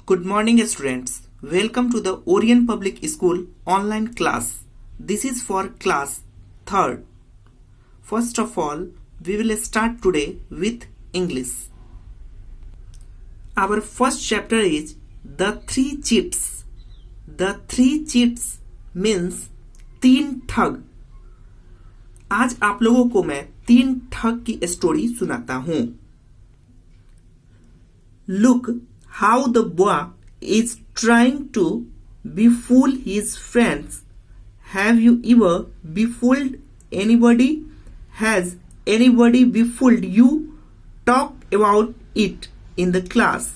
Good morning, students. Welcome to the Orion Public School online class. This is for class 3rd. First of all, we will start today with English. Our first chapter is The Three Cheats. The Three Cheats means 3 ठग. आज आप लोगों को मैं 3 ठग की story सुनाता हूँ. Look how the boy is trying to befool his friends. Have you ever befooled anybody? Has anybody befooled you? Talk about it in the class.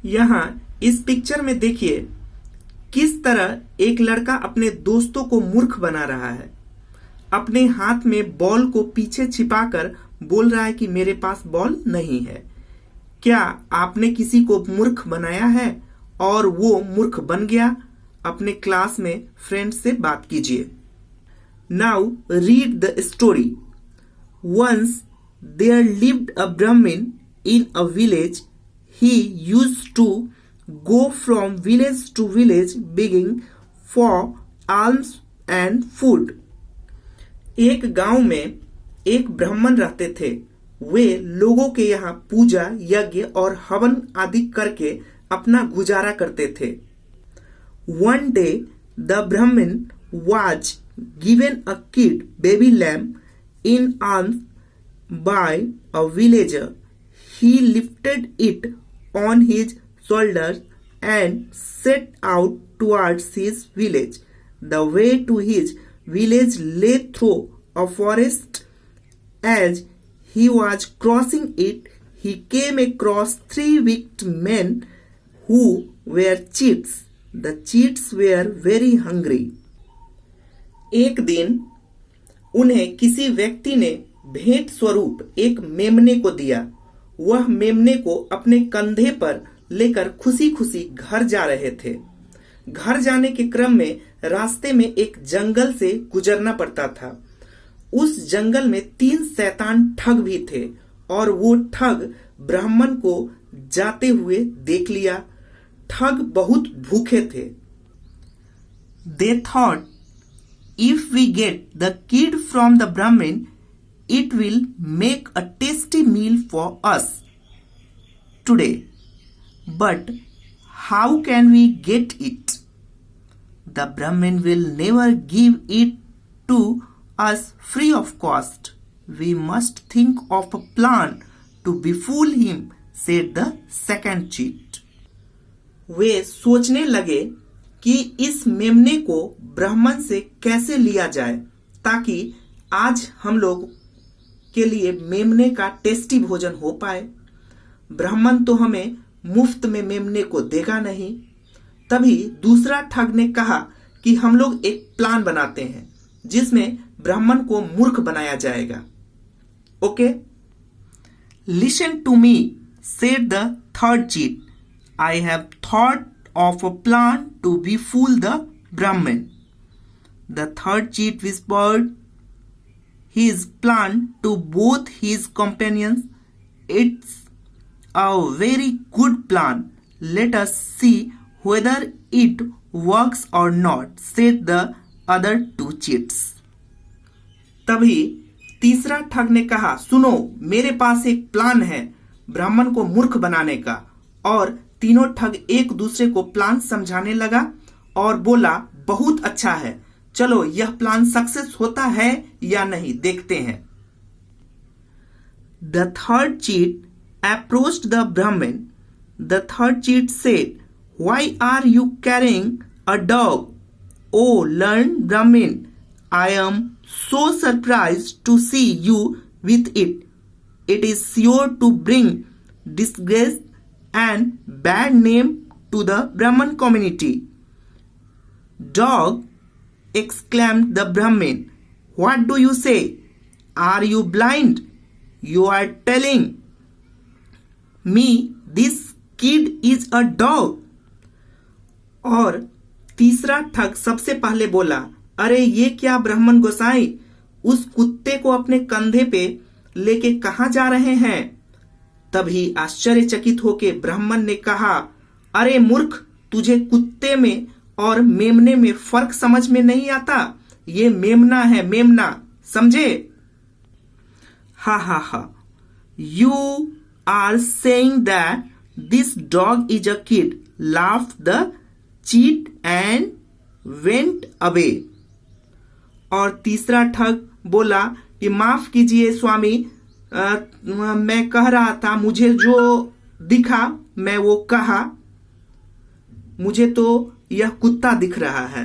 यहाँ इस पिक्चर में देखिए किस तरह एक लड़का अपने दोस्तों को मूर्ख बना रहा है. अपने हाथ में बॉल को पीछे छिपाकर बोल रहा है कि मेरे पास बॉल नहीं है. क्या आपने किसी को मूर्ख बनाया है और वो मूर्ख बन गया? अपने क्लास में फ्रेंड से बात कीजिए. Now read the story. Once there lived a brahmin in a village. He used to go from village to village begging for alms and food. एक गांव में एक ब्राह्मण रहते थे. वे लोगों के यहाँ पूजा, यज्ञ और हवन आदि करके अपना गुजारा करते थे. One day, the Brahmin was given a kid baby lamb in alms by a villager. He lifted it on his shoulders and set out towards his village. The way to his village lay through a forest. As he was crossing it, he came across 3 wicked men who were cheats. The cheats were very hungry. एक दिन उन्हें किसी व्यक्ति ने भेंट स्वरूप एक मेमने को दिया. वह मेमने को अपने कंधे पर लेकर खुशी खुशी घर जा रहे थे. घर जाने के क्रम में रास्ते में एक जंगल से गुजरना पड़ता था. उस जंगल में 3 शैतान ठग भी थे और वो ठग ब्राह्मण को जाते हुए देख लिया. ठग बहुत भूखे थे. They thought, if we get the kid from the Brahmin, it will make a tasty meal for us today. But how can we get it? The Brahmin will never give it to us free of cost. We must think of a plan to befool him, said the second cheat. वे सोचने लगे कि इस मेमने को ब्राह्मण से कैसे लिया जाए ताकि आज हम लोग के लिए मेमने का टेस्टी भोजन हो पाए. ब्राह्मण तो हमें मुफ्त में मेमने को देगा नहीं. तभी दूसरा ठग ने कहा कि हम लोग एक प्लान बनाते हैं जिसमें ब्राह्मण को मूर्ख बनाया जाएगा. Okay, listen to me, said the third cheat. I have thought of a plan to befool the Brahmin. The third cheat whispered his plan to both his companions. It's a very good plan. Let us see whether it works or not, said the other 2 cheats. तभी तीसरा ठग ने कहा, सुनो, मेरे पास एक plan है ब्राह्मण को मूर्ख बनाने का. और तीनों ठग एक दूसरे को प्लान समझाने लगा और बोला, बहुत अच्छा है, चलो यह प्लान सक्सेस होता है या नहीं देखते हैं. The third cheat approached the Brahmin. The third cheat said, why are you carrying a dog? Oh, learned Brahmin, I am so surprised to see you with it. It is sure to bring disgrace and bad name to the Brahman community. Dog, exclaimed the Brahmin, what do you say? Are you blind? You are telling me this kid is a dog. और तीसरा ठग सबसे पहले बोला, अरे ये क्या ब्राह्मण गोसाई, उस कुत्ते को अपने कंधे पे लेके कहां जा रहे हैं? तभी आश्चर्यचकित होके ब्राह्मण ने कहा, अरे मूर्ख, तुझे कुत्ते में और मेमने में फर्क समझ में नहीं आता? ये मेमना है, मेमना, समझे? हा हा हा। You are saying that this dog is a kid, laugh the cheat and went away. और तीसरा ठग बोला कि माफ कीजिए स्वामी, मैं कह रहा था, मुझे जो दिखा मैं वो कहा, मुझे तो यह कुत्ता दिख रहा है।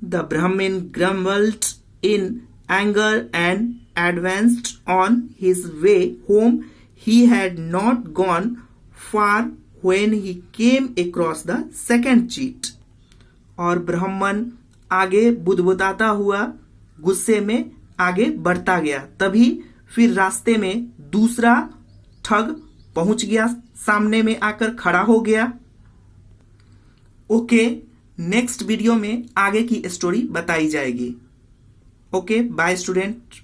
द ब्राह्मण grumbled in anger and advanced on his way home. He had not gone far when he came across the second cheat. और ब्राह्मण आगे बुदबुदाता हुआ गुस्से में आगे बढ़ता गया। तभी फिर रास्ते में दूसरा ठग पहुंच गया, सामने में आकर खड़ा हो गया। ओके, नेक्स्ट वीडियो में आगे की स्टोरी बताई जाएगी। Okay, bye student.